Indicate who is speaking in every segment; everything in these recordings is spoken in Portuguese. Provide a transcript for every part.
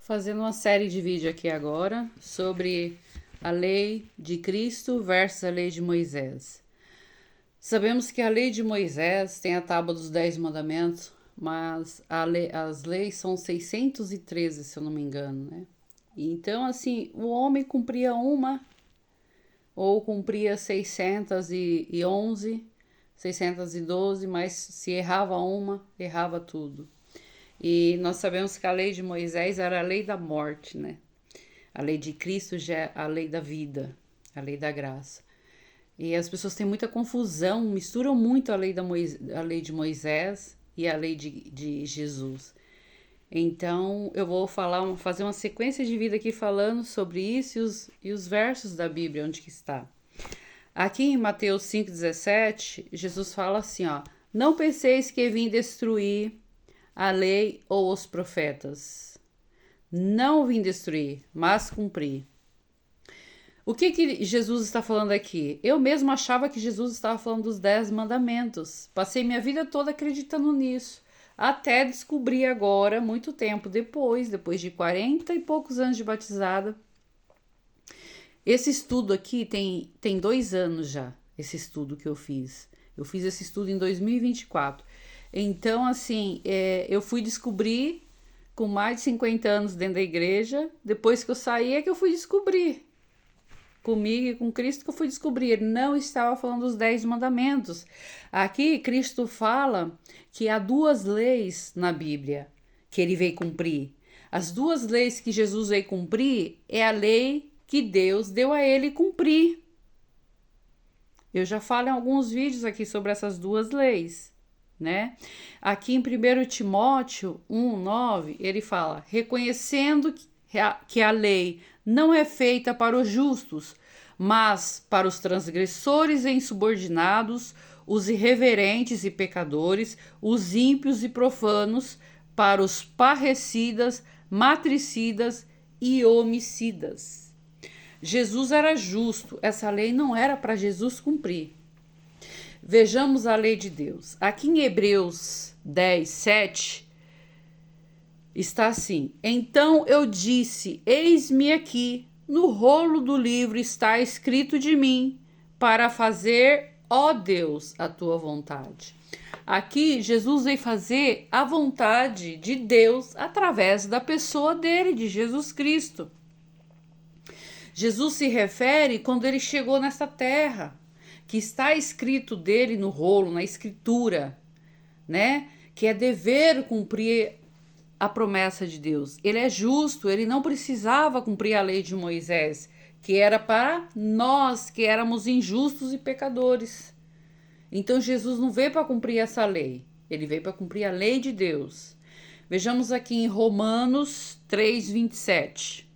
Speaker 1: Fazendo uma série de vídeos aqui agora sobre a lei de Cristo versus a lei de Moisés. Sabemos que a lei de Moisés tem a tábua dos 10 mandamentos, mas as leis são 613, se eu não me engano, né? Então, assim, o homem cumpria uma ou cumpria 611, 612, mas se errava uma, errava tudo. E nós sabemos que a lei de Moisés era a lei da morte, né? A lei de Cristo já é a lei da vida, a lei da graça. E as pessoas têm muita confusão, misturam muito a lei de Moisés e a lei de Jesus. Então, eu vou fazer uma sequência de vida aqui falando sobre isso e os versos da Bíblia, onde que está. Aqui em Mateus 5,17, Jesus fala assim, ó: não penseis que vim destruir a lei ou os profetas. Não vim destruir, mas cumprir. O que Jesus está falando aqui? Eu mesmo achava que Jesus estava falando dos 10 mandamentos. Passei minha vida toda acreditando nisso. Até descobrir agora, muito tempo depois de 40 e poucos anos de batizada. Esse estudo aqui tem 2 anos já, esse estudo que eu fiz. Eu fiz esse estudo em 2024. Então, assim, eu fui descobrir com mais de 50 anos dentro da igreja. Depois que eu saí é que eu fui descobrir. Comigo e com Cristo que eu fui descobrir. Ele não estava falando dos 10 mandamentos. Aqui, Cristo fala que há 2 leis na Bíblia que ele veio cumprir. As 2 leis que Jesus veio cumprir é a lei que Deus deu a ele cumprir. Eu já falo em alguns vídeos aqui sobre essas 2 leis, né? Aqui em 1 Timóteo 1:9, ele fala: reconhecendo que a lei não é feita para os justos, mas para os transgressores e insubordinados, os irreverentes e pecadores, os ímpios e profanos, para os parricidas, matricidas e homicidas. Jesus era justo, essa lei não era para Jesus cumprir. Vejamos a lei de Deus. Aqui em Hebreus 10:7 está assim: então eu disse, eis-me aqui, no rolo do livro está escrito de mim, para fazer, ó Deus, a tua vontade. Aqui Jesus veio fazer a vontade de Deus através da pessoa dele, de Jesus Cristo. Jesus se refere quando ele chegou nesta terra, que está escrito dele no rolo, na escritura, né? Que é dever cumprir a promessa de Deus. Ele é justo, ele não precisava cumprir a lei de Moisés, que era para nós, que éramos injustos e pecadores. Então Jesus não veio para cumprir essa lei, ele veio para cumprir a lei de Deus. Vejamos aqui em Romanos 3:27.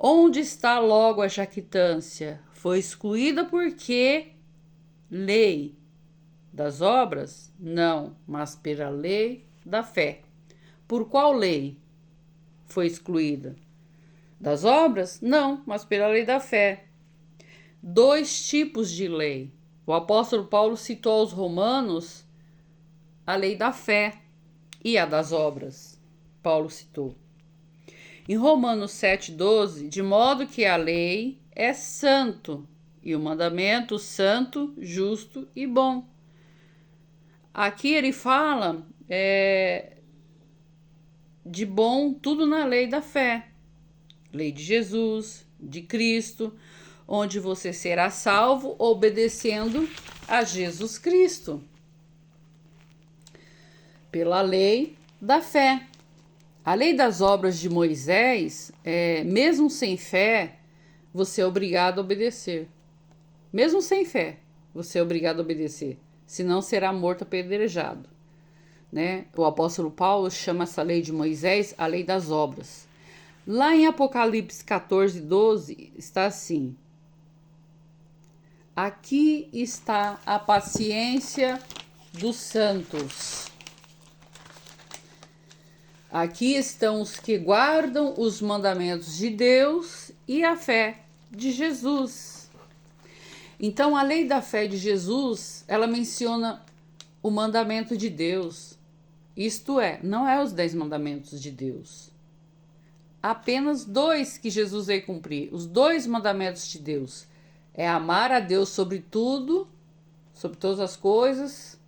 Speaker 1: Onde está logo a jactância? Foi excluída porque lei das obras? Não, mas pela lei da fé. Por qual lei foi excluída? Das obras? Não, mas pela lei da fé. 2 tipos de lei. O apóstolo Paulo citou aos Romanos a lei da fé e a das obras. Paulo citou. Em Romanos 7:12, de modo que a lei é santo e o mandamento santo, justo e bom. Aqui ele fala de bom tudo na lei da fé. Lei de Jesus, de Cristo, onde você será salvo obedecendo a Jesus Cristo. Pela lei da fé. A lei das obras de Moisés, mesmo sem fé, você é obrigado a obedecer. Mesmo sem fé, você é obrigado a obedecer. Senão será morto apedrejado. Né? O apóstolo Paulo chama essa lei de Moisés a lei das obras. Lá em Apocalipse 14:12 está assim: aqui está a paciência dos santos. Aqui estão os que guardam os mandamentos de Deus e a fé de Jesus. Então, a lei da fé de Jesus, ela menciona o mandamento de Deus. Isto é, não é os 10 mandamentos de Deus. apenas dois que Jesus veio cumprir. Os dois mandamentos de Deus. É amar a Deus sobre tudo, sobre todas as coisas,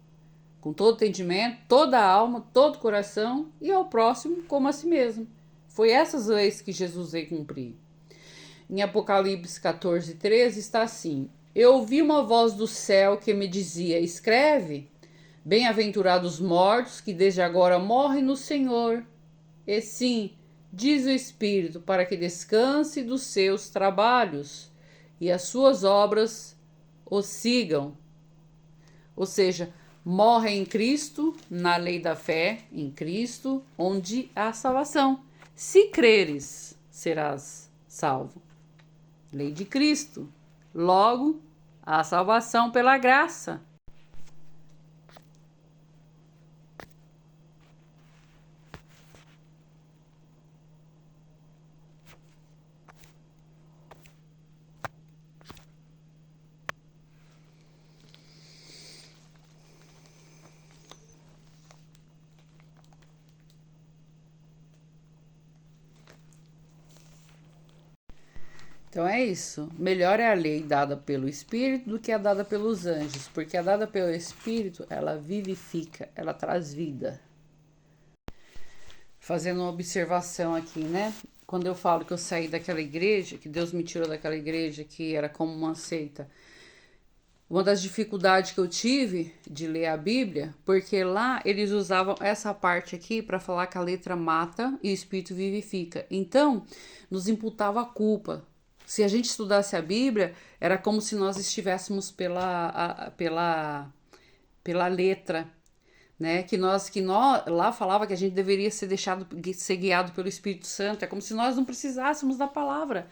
Speaker 1: com todo entendimento, toda a alma, todo o coração, e ao próximo como a si mesmo. Foi essas leis que Jesus veio cumprir. Em Apocalipse 14:13 está assim: Eu ouvi uma voz do céu que me dizia: Escreve, bem-aventurados os mortos que desde agora morrem no Senhor. E sim, diz o Espírito, para que descanse dos seus trabalhos e as suas obras o sigam. Ou seja, morrem em Cristo, na lei da fé, em Cristo, onde há salvação. Se creres, serás salvo. Lei de Cristo. Logo, há salvação pela graça. Então é isso. Melhor é a lei dada pelo Espírito do que a dada pelos anjos, porque a dada pelo Espírito, ela vivifica, ela traz vida. Fazendo uma observação aqui, né? Quando eu falo que eu saí daquela igreja, que Deus me tirou daquela igreja, que era como uma seita, uma das dificuldades que eu tive de ler a Bíblia, porque lá eles usavam essa parte aqui para falar que a letra mata e o Espírito vivifica. Então, nos imputava a culpa. Se a gente estudasse a Bíblia, era como se nós estivéssemos pela letra, né? Que nós lá falava que a gente deveria ser guiado pelo Espírito Santo. É como se nós não precisássemos da palavra.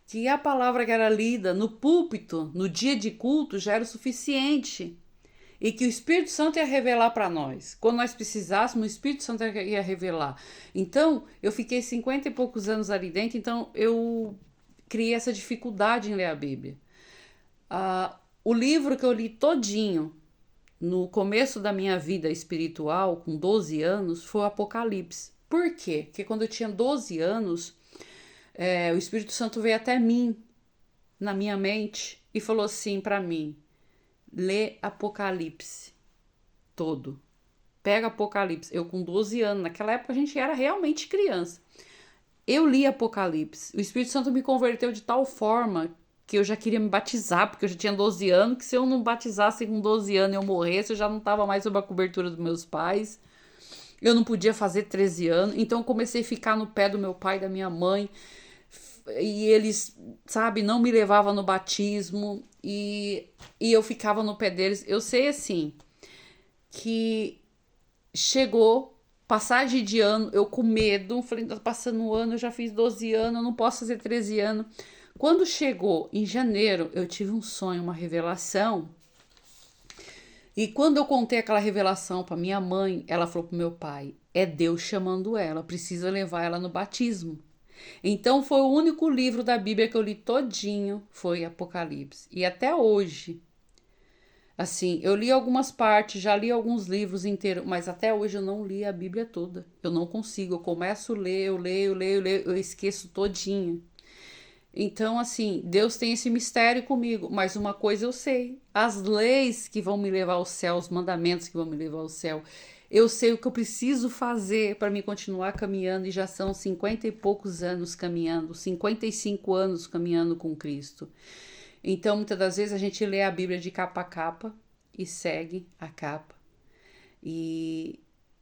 Speaker 1: Que a palavra que era lida no púlpito, no dia de culto, já era o suficiente. E que o Espírito Santo ia revelar para nós. Quando nós precisássemos, o Espírito Santo ia revelar. Então, eu fiquei 50 e poucos anos ali dentro, então eu criei essa dificuldade em ler a Bíblia. O livro que eu li todinho no começo da minha vida espiritual, com 12 anos, foi o Apocalipse. Por quê? Porque quando eu tinha 12 anos, o Espírito Santo veio até mim, na minha mente, e falou assim para mim: lê Apocalipse todo. Pega Apocalipse. Eu com 12 anos, naquela época a gente era realmente criança. Eu li Apocalipse. O Espírito Santo me converteu de tal forma que eu já queria me batizar, porque eu já tinha 12 anos, que se eu não batizasse com 12 anos e eu morresse, eu já não estava mais sob a cobertura dos meus pais. Eu não podia fazer 13 anos. Então eu comecei a ficar no pé do meu pai e da minha mãe. E eles, sabe, não me levavam no batismo. E eu ficava no pé deles. Eu sei, assim, que chegou passagem de ano, eu com medo, falei, tá passando um ano, eu já fiz 12 anos, eu não posso fazer 13 anos. Quando chegou em janeiro, eu tive um sonho, uma revelação. E quando eu contei aquela revelação para minha mãe, ela falou pro meu pai: é Deus chamando ela, precisa levar ela no batismo. Então foi o único livro da Bíblia que eu li todinho, foi Apocalipse. E até hoje, assim, eu li algumas partes, já li alguns livros inteiros, mas até hoje eu não li a Bíblia toda. Eu não consigo, eu começo a ler, eu leio, eu esqueço todinho. Então, assim, Deus tem esse mistério comigo, mas uma coisa eu sei: as leis que vão me levar ao céu, os mandamentos que vão me levar ao céu, eu sei o que eu preciso fazer para me continuar caminhando, e já são 50 e poucos anos caminhando, 55 anos caminhando com Cristo. Então, muitas das vezes a gente lê a Bíblia de capa a capa e segue a capa. E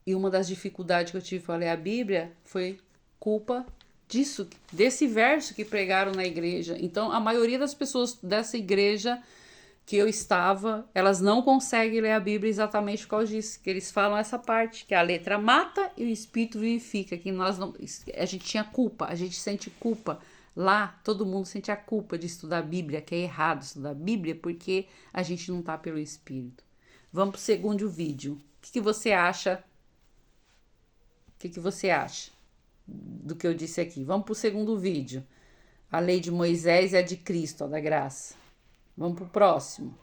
Speaker 1: uma das dificuldades que eu tive para ler a Bíblia foi culpa disso, desse verso que pregaram na igreja. Então, a maioria das pessoas dessa igreja que eu estava, elas não conseguem ler a Bíblia exatamente por causa disso, que eles falam essa parte, que a letra mata e o Espírito vivifica, que nós não, a gente tinha culpa, a gente sente culpa. Lá, todo mundo sente a culpa de estudar a Bíblia, que é errado estudar a Bíblia, porque a gente não tá pelo Espírito. Vamos pro segundo vídeo. O que você acha? O que você acha do que eu disse aqui? Vamos pro segundo vídeo. A lei de Moisés e a de Cristo, a da graça. Vamos pro próximo.